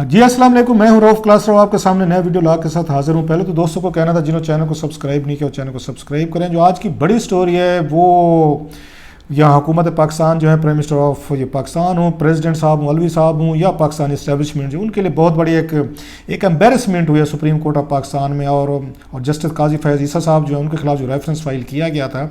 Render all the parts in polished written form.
جی السلام علیکم، میں ہوں رؤف کلاس آپ کے سامنے نیا ویڈیو لاگ کے ساتھ حاضر ہوں۔ پہلے تو دوستوں کو کہنا تھا جنہوں چینل کو سبسکرائب نہیں کیا وہ چینل کو سبسکرائب کریں۔ جو آج کی بڑی سٹوری ہے وہ یہاں حکومت پاکستان جو ہے پرائم منسٹر آف یہ پاکستان ہوں، پریزیڈنٹ صاحب مولوی صاحب ہوں یا پاکستانی اسٹیبلشمنٹ جو ان کے لیے بہت بڑی ایک امبیرسمنٹ ہوئی ہے سپریم کورٹ آف پاکستان میں، اور جسٹس قاضی فیض عیسیٰ صاحب جو ہے ان کے خلاف جو ریفرنس فائل کیا گیا تھا،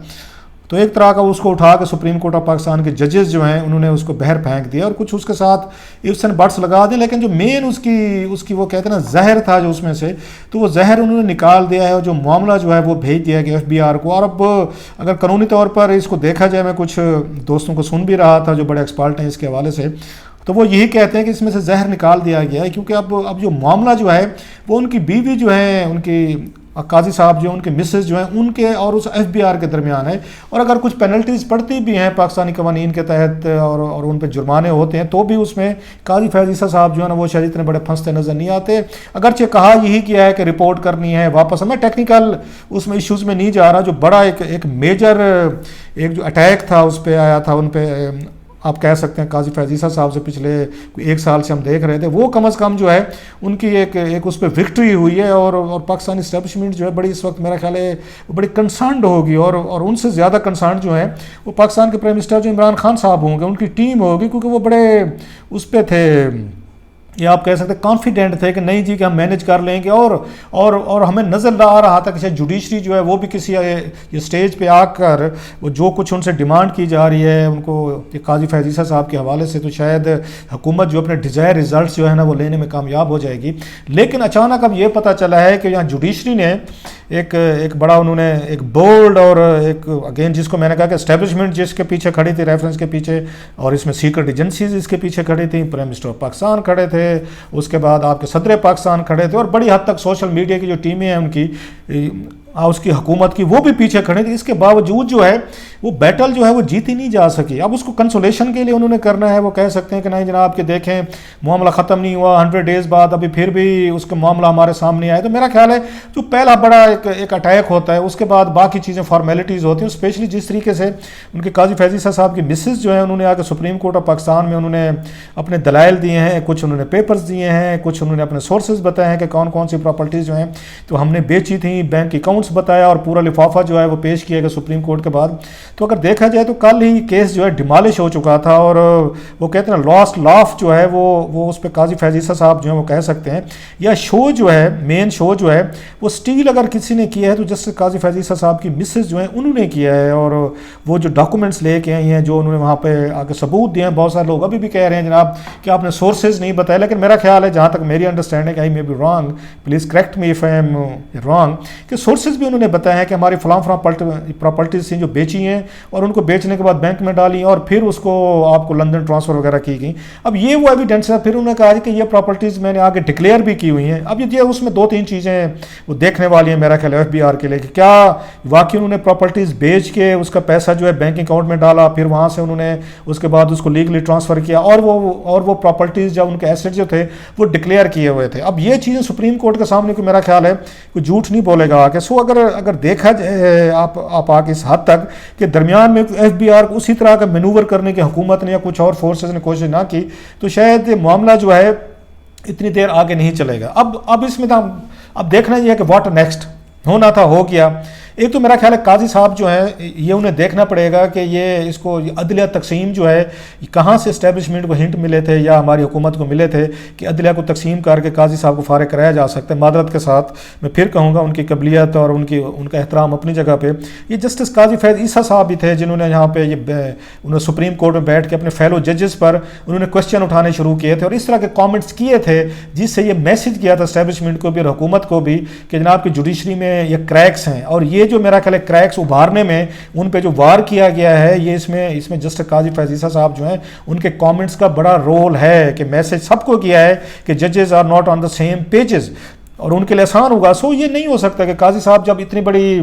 تو ایک طرح کا اس کو اٹھا کے سپریم کورٹ آف پاکستان کے ججز جو ہیں انہوں نے اس کو بہر پھینک دیا اور کچھ اس کے ساتھ ایفس اینڈ بٹس لگا دیں، لیکن جو مین اس کی وہ کہتے ہیں نا زہر تھا جو اس میں سے، تو وہ زہر انہوں نے نکال دیا ہے اور جو معاملہ جو ہے وہ بھیج دیا گیا FBI کو۔ اور اب اگر قانونی طور پر اس کو دیکھا جائے، میں کچھ دوستوں کو سن بھی رہا تھا جو بڑے ایکسپرٹ ہیں اس کے حوالے سے، تو وہ یہی کہتے ہیں کہ اس میں سے زہر نکال دیا گیا ہے، کیونکہ اب جو معاملہ جو ہے وہ ان کی بیوی جو ہیں، ان کی قاضی صاحب جو ان کے مسز جو ہیں ان کے اور اس FBI کے درمیان ہے، اور اگر کچھ پینلٹیز پڑتی بھی ہیں پاکستانی قوانین کے تحت اور ان پہ جرمانے ہوتے ہیں، تو بھی اس میں قاضی فیض عیسیٰ صاحب جو ہے نا وہ شاید اتنے بڑے پھنستے نظر نہیں آتے، اگرچہ کہا یہی کیا ہے کہ رپورٹ کرنی ہے واپس۔ میں ٹیکنیکل اس میں ایشوز میں نہیں جا رہا، جو بڑا ایک میجر ایک جو اٹیک تھا اس پہ آیا تھا، ان پہ آپ کہہ سکتے ہیں قاضی فیض عیسیٰ صاحب سے پچھلے ایک سال سے ہم دیکھ رہے تھے، وہ کم از کم جو ہے ان کی ایک اس پہ وکٹری ہوئی ہے، اور پاکستانی اسٹیبلشمنٹ جو ہے بڑی اس وقت میرا خیال ہے وہ بڑی کنسرنڈ ہوگی، اور ان سے زیادہ کنسرنڈ جو ہے وہ پاکستان کے پرائم منسٹر جو عمران خان صاحب ہوں گے، ان کی ٹیم ہوگی، کیونکہ وہ بڑے اس پہ تھے، یا آپ کہہ سکتے ہیں کانفیڈنٹ تھے کہ نہیں جی کہ ہم مینج کر لیں گے، اور ہمیں نظر آ رہا تھا کہ شاید جوڈیشری جو ہے وہ بھی کسی یہ سٹیج پہ آ کر وہ جو کچھ ان سے ڈیمانڈ کی جا رہی ہے ان کو قاضی فیض عیسیٰ صاحب کے حوالے سے، تو شاید حکومت جو اپنے ڈیزائر ریزلٹس جو ہے نا وہ لینے میں کامیاب ہو جائے گی۔ لیکن اچانک اب یہ پتہ چلا ہے کہ یہاں جوڈیشری نے ایک بڑا انہوں نے ایک بولڈ اور ایک اگین جس کو میں نے کہا کہ اسٹیبلشمنٹ جس کے پیچھے کھڑی تھی ریفرنس کے پیچھے، اور اس میں سیکرٹ ایجنسیز اس کے پیچھے کھڑی تھیں، پرائم منسٹر آف پاکستان کھڑے تھے، اس کے بعد آپ کے صدر پاکستان کھڑے تھے، اور بڑی حد تک سوشل میڈیا کی جو ٹیمیں ہیں ان کی اس کی حکومت کی وہ بھی پیچھے کھڑے تھے۔ اس کے باوجود جو ہے وہ بیٹل جو ہے وہ جیتی نہیں جا سکی۔ اب اس کو کنسولیشن کے لیے انہوں نے کرنا ہے، وہ کہہ سکتے ہیں کہ نہیں جناب کہ دیکھیں معاملہ ختم نہیں ہوا 100 ڈیز بعد ابھی پھر بھی اس کا معاملہ ہمارے سامنے آئے، تو میرا خیال ہے جو پہلا بڑا ایک اٹیک ہوتا ہے اس کے بعد باقی چیزیں فارمیلٹیز ہوتی ہیں، اسپیشلی جس طریقے سے ان کے قاضی فیض عیسیٰ صاحب کی مسز جو ہیں انہوں نے آ کے سپریم کورٹ آف پاکستان میں انہوں نے اپنے دلائل دیے ہیں، کچھ انہوں نے پیپرز دیے ہیں، کچھ انہوں نے اپنے سورسز بتائے ہیں کہ کون کون سی پراپرٹیز جو ہیں تو ہم نے بیچی تھیں، بینک اکاؤنٹس بتایا، اور پورا لفافہ جو ہے وہ پیش کیا گیا سپریم کورٹ کے بعد۔ تو اگر دیکھا جائے تو کل ہی کیس جو ہے ڈیمالش ہو چکا تھا، اور وہ کہتے ہیں لاسٹ لاف جو ہے وہ اس پہ قاضی فیض عیسیٰ صاحب جو ہیں وہ کہہ سکتے ہیں، یا شو جو ہے مین شو جو ہے وہ سٹیل اگر کسی نے کیا ہے تو جسٹس قاضی فیض عیسیٰ صاحب کی مسز جو ہیں انہوں نے کیا ہے، اور وہ جو ڈاکومنٹس لے کے آئی ہیں جو انہوں نے وہاں پہ آ کے ثبوت دیے ہیں، بہت سارے لوگ ابھی بھی کہہ رہے ہیں جناب کہ آپ نے سورسز نہیں بتائے، لیکن میرا خیال ہے جہاں تک میری understanding I may be wrong, please correct me if I am wrong, کہ سورسز بھی انہوں نے بتایا ہے کہ ہماری فلاں پراپرٹیز تھیں جو بیچی ہیں، اور ان کو بیچنے کے بعد بینک میں ڈالی اور پھر اس کو آپ کو لندن ٹرانسفر وغیرہ کی گئی۔ اب یہ وہ ایویڈنس ہے، پھر انہوں نے کہا کہ یہ پراپرٹیز میں نے آگے ڈکلیئر بھی کی ہوئی ہیں۔ اب یہ اس میں 2-3 چیزیں وہ دیکھنے والی ہیں میرا خیال ہے FBI کے لیے، کہ کیا واقعی انہوں نے پراپرٹیز بیچ کے اس کا پیسہ جو ہے بینک اکاؤنٹ میں ڈالا، پھر وہاں سے انہوں نے اس کے بعد اس کو لیگلی ٹرانسفر کیا، اور وہ پراپرٹیز جب ان کے ایسٹ جو تھے وہ ڈکلیئر کیے ہوئے تھے۔ اب یہ چیزیں سپریم کورٹ کے سامنے کو میرا خیال ہے کوئی جھوٹ نہیں بولے گا کہ سو اگر دیکھا جائے آپ آ کے اس حد تک کہ درمیان میں FBI کو اسی طرح کا مینوور کرنے کی حکومت نے یا کچھ اور فورسز نے کوشش نہ کی، تو شاید یہ معاملہ جو ہے اتنی دیر آگے نہیں چلے گا۔ اب اس میں اب دیکھنا یہ ہے کہ واٹ نیکسٹ، ہونا تھا ہو گیا۔ ایک تو میرا خیال ہے قاضی صاحب جو ہیں یہ انہیں دیکھنا پڑے گا کہ یہ اس کو عدلیہ تقسیم جو ہے کہاں سے اسٹیبلشمنٹ کو ہنٹ ملے تھے یا ہماری حکومت کو ملے تھے کہ عدلیہ کو تقسیم کر کے قاضی صاحب کو فارغ کرایا جا سکتا ہے۔ معذرت کے ساتھ میں پھر کہوں گا ان کی قبلیت اور ان کا احترام اپنی جگہ پہ، یہ جسٹس قاضی فیض عیسیٰ صاحب بھی تھے جنہوں نے یہاں پہ انہوں سپریم کورٹ میں بیٹھ کے اپنے فیلو ججز پر انہوں نے کوشچن اٹھانے شروع کیے تھے، اور اس طرح کے کامنٹس کیے تھے جس سے یہ میسج کیا تھا اسٹیبلشمنٹ کو بھی اور حکومت کو بھی کہ جناب کی جوڈیشری میں یہ کریکس ہیں، اور یہ جو میرا خیال ہے کریکس ابھارنے میں ان پہ جو وار کیا گیا ہے، یہ اس میں جسٹس قاضی فیض عیسیٰ صاحب جو ہیں ان کے کامنٹس کا بڑا رول ہے کہ میسج سب کو کیا ہے کہ ججز are not on the same pages, اور ان کے لیے آسان ہوگا۔ سو یہ نہیں ہو سکتا کہ قاضی صاحب جب اتنی بڑی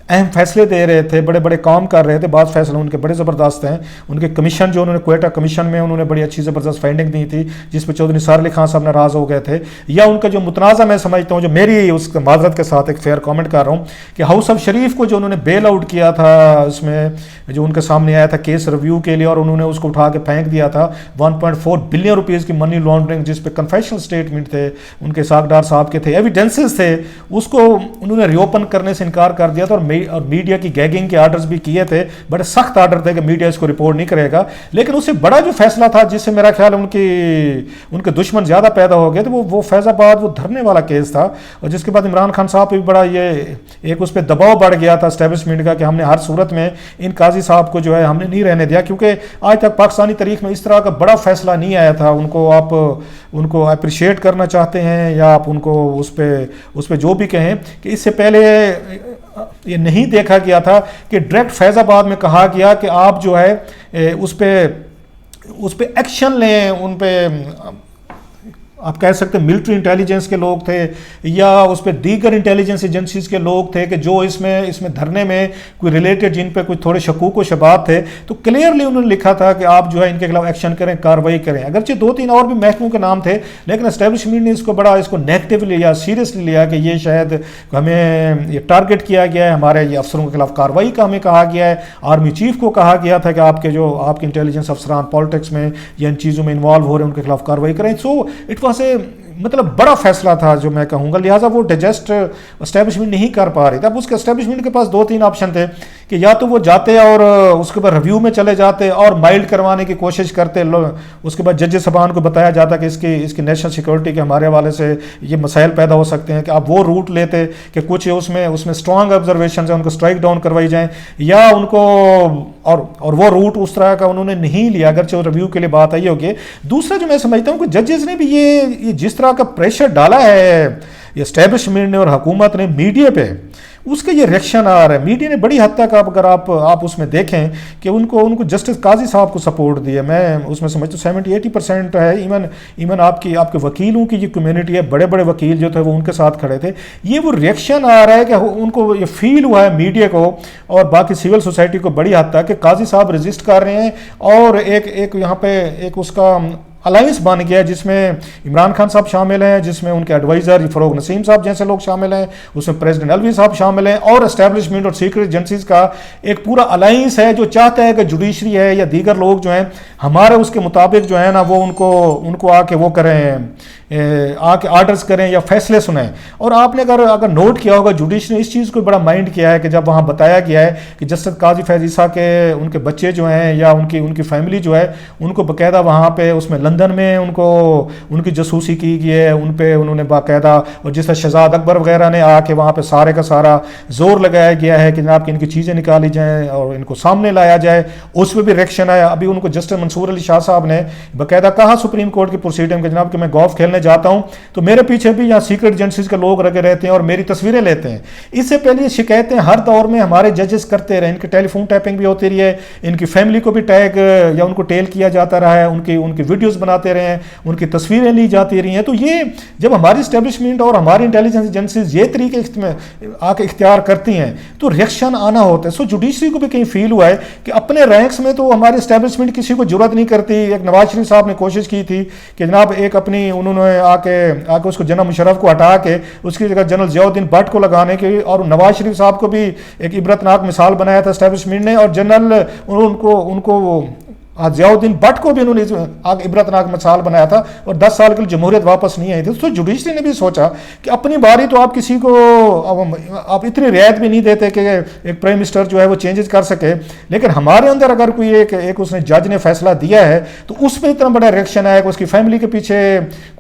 اہم فیصلے دے رہے تھے, بڑے بڑے کام کر رہے تھے. بعض فیصلے ان کے بڑے زبردست ہیں. ان کے کمیشن جو انہوں نے کوئٹہ کمیشن میں انہوں نے بڑی اچھی زبردست فائنڈنگ دی تھی, جس پہ چودھری نثار علی خان صاحب ناراض ہو گئے تھے. یا ان کا جو متنازع میں سمجھتا ہوں, جو میری اس معذرت کے ساتھ ایک فیئر کامنٹ کر رہا ہوں, کہ ہاؤس آف شریف کو جو انہوں نے بیل آؤٹ کیا تھا, اس میں جو ان کے سامنے آیا تھا کیس ریویو کے لیے, اور انہوں نے اس کو اٹھا کے پھینک دیا تھا 1.4 بلین روپیز کی منی لانڈرنگ, جس پہ کنفیشنل اسٹیٹمنٹ تھے ان کے ساکھدار صاحب کے تھے, ایویڈنسز تھے, اس کو انہوں نے ری اوپن کرنے سے انکار کر دیا تھا. اور میڈیا کی گیگنگ کے آرڈرز بھی کیے تھے, بڑے سخت آرڈر تھے کہ میڈیا اس کو رپورٹ نہیں کرے گا. لیکن اس سے بڑا جو فیصلہ تھا, جس سے میرا خیال ان کے دشمن زیادہ پیدا ہو گئے تھے, وہ فیض آباد وہ دھرنے والا کیس تھا. اور جس کے بعد عمران خان صاحب پہ بھی بڑا یہ ایک اس پہ دباؤ بڑھ گیا تھا اسٹیبلشمنٹ کا, کہ ہم نے ہر صورت میں ان قاضی صاحب کو جو ہے ہم نے نہیں رہنے دیا, کیونکہ آج تک پاکستانی تاریخ میں اس طرح کا بڑا فیصلہ نہیں آیا تھا. ان کو اپریشیٹ کرنا چاہتے ہیں یا آپ ان کو اس پہ جو بھی کہیں, کہ اس سے پہلے یہ نہیں دیکھا گیا تھا کہ ڈائریکٹ فیض آباد میں کہا گیا کہ آپ جو ہے اس پہ ایکشن لیں. ان پہ آپ کہہ سکتے ہیں ملٹری انٹیلیجنس کے لوگ تھے, یا اس پہ دیگر انٹیلیجنس ایجنسیز کے لوگ تھے, کہ جو اس میں دھرنے میں کوئی ریلیٹڈ, جن پہ کوئی تھوڑے شکوک و شبہات تھے. تو کلیئرلی انہوں نے لکھا تھا کہ آپ جو ہے ان کے خلاف ایکشن کریں, کارروائی کریں. اگرچہ 2-3 اور بھی محکموں کے نام تھے, لیکن اسٹیبلشمنٹ نے اس کو نیگیٹولی لیا, سیریسلی لیا, کہ یہ شاید ہمیں یہ ٹارگٹ کیا گیا ہے, ہمارے یہ افسروں کے خلاف کارروائی کا ہمیں کہا گیا ہے. آرمی چیف کو کہا گیا تھا کہ آپ کے انٹیلیجنس افسران پالیٹکس میں یا ان چیزوں میں انوالو ہو رہے ہیں, ان کے خلاف کارروائی کریں. سو اٹ واز اے مطلب بڑا فیصلہ تھا جو میں کہوں گا, لہٰذا وہ ڈائجسٹ اسٹیبلشمنٹ نہیں کر پا رہی تھی. اب اس کے اسٹیبلشمنٹ کے پاس 2-3 آپشن تھے, کہ یا تو وہ جاتے اور اس کے بعد ریویو میں چلے جاتے اور مائلڈ کروانے کی کوشش کرتے, اس کے بعد جج صاحبان کو بتایا جاتا کہ اس کی نیشنل سیکورٹی کے ہمارے حوالے سے یہ مسائل پیدا ہو سکتے ہیں, کہ آپ وہ روٹ لیتے کہ کچھ اس میں اسٹرانگ آبزرویشنز ہیں, ان کو اسٹرائک ڈاؤن کروائی جائیں, یا ان کو اور وہ روٹ اس طرح کا انہوں نے نہیں لیا, اگرچہ ریویو کے لیے بات آئی ہوگی. دوسرا جو میں سمجھتا ہوں کہ ججز نے بھی یہ جس طرح کا پریشر ڈالا ہے یہ اسٹیبلشمنٹ نے اور حکومت نے میڈیا پہ, اس کا یہ ریئیکشن آ رہا ہے. میڈیا نے بڑی حد تک, اگر آپ اس میں دیکھیں کہ ان کو جسٹس قاضی صاحب کو سپورٹ دی ہے. میں اس میں سمجھتا ہوں 70-80% ہے. ایون آپ کے وکیلوں کی یہ کمیونٹی ہے, بڑے بڑے وکیل جو تھے وہ ان کے ساتھ کھڑے تھے. یہ وہ ریئیکشن آ رہا ہے کہ ان کو یہ فیل ہوا ہے میڈیا کو اور باقی سول سوسائٹی کو بڑی حد تک, کہ قاضی صاحب رجسٹ کر رہے ہیں, اور ایک یہاں پہ ایک اس کا الائنس بن گیا ہے, جس میں عمران خان صاحب شامل ہیں, جس میں ان کے ایڈوائزر فروغ نسیم صاحب جیسے لوگ شامل ہیں, اس میں پریزیڈنٹ الوی صاحب شامل ہیں, اور اسٹیبلشمنٹ اور سیکرٹ ایجنسیز کا ایک پورا الائنس ہے, جو چاہتا ہے کہ جوڈیشری ہے یا دیگر لوگ جو ہیں ہمارے اس کے مطابق جو ہے نا, وہ ان کو آ کے وہ کریں, آ کے آرڈرز کریں یا فیصلے سنیں. اور آپ نے اگر نوٹ کیا ہوگا, جوڈیشری نے اس چیز کو بڑا مائنڈ کیا ہے, کہ جب وہاں بتایا گیا ہے کہ جسٹس قاضی فیض عیسیٰ کے ان کے بچے جو ہیں یا ان کی فیملی جو ہے, ان کو باقاعدہ وہاں پہ اس میں لندن میں ان کی جاسوسی کی گئی ہے, ان پہ انہوں نے باقاعدہ, اور جس طرح شہزاد اکبر وغیرہ نے آ کے وہاں پہ سارے کا سارا زور لگایا گیا ہے کہ جناب کہ ان کی چیزیں نکالی جائیں اور ان کو سامنے لایا جائے, اس پہ بھی ریئیکشن آیا. ابھی ان کو جسٹس منصور علی شاہ صاحب نے باقاعدہ کہا سپریم کورٹ کی پروسیڈنگ کہ جناب کہ میں گولف کھیلنے جاتا ہوں تو میرے پیچھے بھی یہاں سیکرٹ ایجنسیز کے لوگ لگے رہتے ہیں اور میری تصویریں لیتے ہیں. اس سے پہلے یہ شکایتیں ہر دور میں ہمارے ججز کرتے رہے, ان کی ٹیلی فون ٹیپنگ بھی ہوتی رہی ہے, ان کی فیملی کو بھی ٹیگ یا ان کو ٹیل کیا جاتا رہا ہے, ان کی ویڈیوز بناتے رہے ہیں, ان کی تصویریں لی جاتی رہی ہیں. تو یہ جب ہماری اسٹیبلشمنٹ اور ہماری انٹیلیجنس ایجنسیز یہ طریقے آ کے اختیار کرتی ہیں تو ریئیکشن آنا ہوتا ہے. سو جوڈیشری کو بھی کہیں فیل ہوا ہے کہ اپنے رینکس میں تو ہماری اسٹیبلشمنٹ کسی کو ضرورت نہیں کرتی. ایک نواز شریف صاحب نے کوشش کی تھی کہ جناب ایک اپنی انہوں نے آ کے اس کو جنرل مشرف کو ہٹا کے اس کی جگہ جنرل ضیاء الدین بٹ کو لگانے کی, اور نواز شریف صاحب کو بھی ایک عبرتناک مثال بنایا تھا اسٹیبلشمنٹ نے, اور جنرل ان کو ضیاء الدین بٹ کو بھی انہوں نے عبرتناک مثال بنایا تھا, اور 10 سال کے لیے جمہوریت واپس نہیں آئی تھی. تو جوڈیشری نے بھی سوچا کہ اپنی باری تو آپ کسی کو آپ اتنی رعایت بھی نہیں دیتے کہ ایک پرائم منسٹر جو ہے وہ چینجز کر سکے, لیکن ہمارے اندر اگر کوئی ایک اس نے جج نے فیصلہ دیا ہے تو اس پہ اتنا بڑا ریئیکشن آیا کہ اس کی فیملی کے پیچھے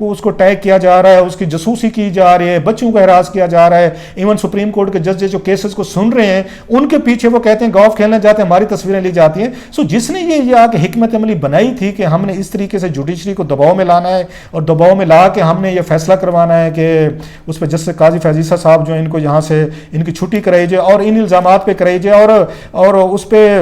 اس کو ٹیگ کیا جا رہا ہے, اس کی جاسوسی کی جا رہی ہے, بچوں کا ہراس کیا جا رہا ہے. ایون سپریم کورٹ کے جج جو کیسز کو سن رہے ہیں ان کے پیچھے وہ کہتے ہیں گولف کھیلنے جاتے ہیں, ہماری تصویریں لی جاتی ہیں. سو جس نے یہ آ کے حکمت عملی بنائی تھی کہ ہم نے اس طریقے سے جوڈیشری کو دباؤ میں لانا ہے اور دباؤ میں لا کے ہم نے یہ فیصلہ کروانا ہے کہ اس پہ جسٹس قاضی فیض عیسیٰ صاحب جو ان کو یہاں سے ان کی چھٹی کرائی جائے اور ان الزامات پہ کرائی جائے, اور اس پہ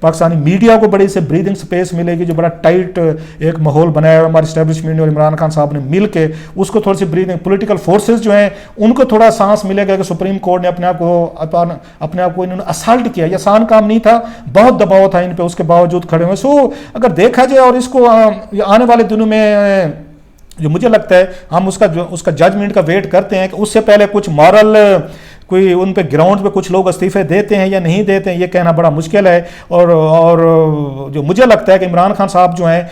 پاکستانی میڈیا کو بڑی سے بریدنگ سپیس ملے گی، جو بڑا ٹائٹ ایک ماحول بنایا ہے ہماری اسٹیبلشمنٹ اور عمران خان صاحب نے مل کے، اس کو تھوڑی سی بریدنگ، پولیٹیکل فورسز جو ہیں ان کو تھوڑا سانس ملے گا کہ سپریم کورٹ نے اپنے آپ کو انہوں نے اسالٹ کیا، یہ آسان کام نہیں تھا، بہت دباؤ تھا ان پہ، اس کے باوجود کھڑے ہوئے. سو اگر دیکھا جائے اور اس کو آنے والے دنوں میں جو مجھے لگتا ہے ہم اس کا ججمنٹ کا ویٹ کرتے ہیں کہ اس سے پہلے کچھ مارل کوئی ان پہ گراؤنڈ پہ کچھ لوگ استعفے دیتے ہیں یا نہیں دیتے ہیں، یہ کہنا بڑا مشکل ہے. اور جو مجھے لگتا ہے کہ عمران خان صاحب جو ہیں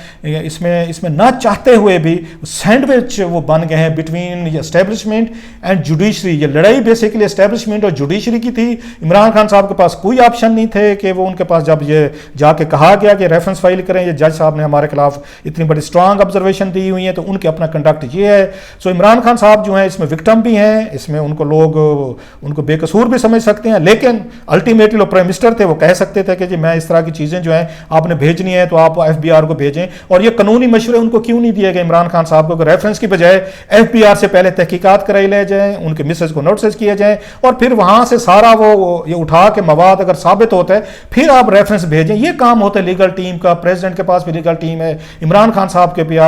اس میں نہ چاہتے ہوئے بھی سینڈوچ وہ بن گئے ہیں بٹوین اسٹیبلشمنٹ اینڈ جوڈیشری. یہ لڑائی بیسیکلی اسٹیبلشمنٹ اور جوڈیشری کی تھی. عمران خان صاحب کے پاس کوئی آپشن نہیں تھے کہ وہ ان کے پاس جب یہ جا کے کہا گیا کہ ریفرنس فائل کریں، یہ جج صاحب نے ہمارے خلاف اتنی بڑی اسٹرانگ آبزرویشن دی ہوئی ہیں، تو ان کے اپنا کنڈکٹ یہ ہے. سو عمران خان صاحب جو ہیں اس میں وکٹم بھی ہیں، اس میں ان کو لوگ ان کو بے قصور بھی سمجھ سکتے ہیں، لیکن الٹیمیٹلی وہ پرائم منسٹر تھے، وہ کہہ سکتے تھے کہ جی میں اس طرح کی چیزیں جو ہیں آپ نے بھیجنی ہے تو آپ ایف بی آر کو بھیجیں. اور یہ قانونی مشورے ان کو کیوں نہیں دیے گئے عمران خان صاحب کو کہ ریفرنس کی بجائے ایف بی آر سے پہلے تحقیقات کرائی لے جائیں، ان کے مسز کو نوٹسز کیے جائیں، اور پھر وہاں سے سارا وہ یہ اٹھا کے مواد اگر ثابت ہوتا ہے پھر آپ ریفرنس بھیجیں. یہ کام ہوتا ہے لیگل ٹیم کا، پریزیڈنٹ کے پاس بھی لیگل ٹیم ہے، عمران خان صاحب کے بھی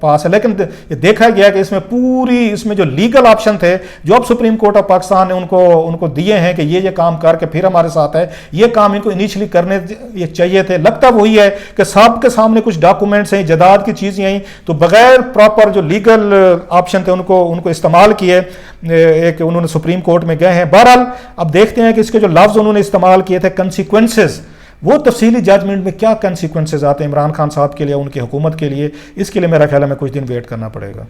پاس ہے. لیکن یہ دیکھا گیا کہ اس میں جو لیگل آپشن تھے جو اب سپریم کورٹ آف پاکستان نے ان کو دیے ہیں کہ یہ کام کر کے پھر ہمارے ساتھ ہے، یہ کام ان کو انیشلی کرنے یہ چاہیے تھے. لگتا وہی ہے کہ سب کے سامنے کچھ ڈاکومنٹس ہیں، جائیداد کی چیزیں ہیں، تو بغیر پراپر جو لیگل آپشن تھے ان کو استعمال کیے، ایک انہوں نے سپریم کورٹ میں گئے ہیں. بہرحال اب دیکھتے ہیں کہ اس کے جو لفظ انہوں نے استعمال کیے تھے کنسیکوینسز، وہ تفصیلی ججمنٹ میں کیا کنسیکوینسز آتے ہیں عمران خان صاحب کے لیے، ان کی حکومت کے لیے، اس کے لیے میرا خیال ہے ہمیں کچھ دن ویٹ کرنا پڑے گا.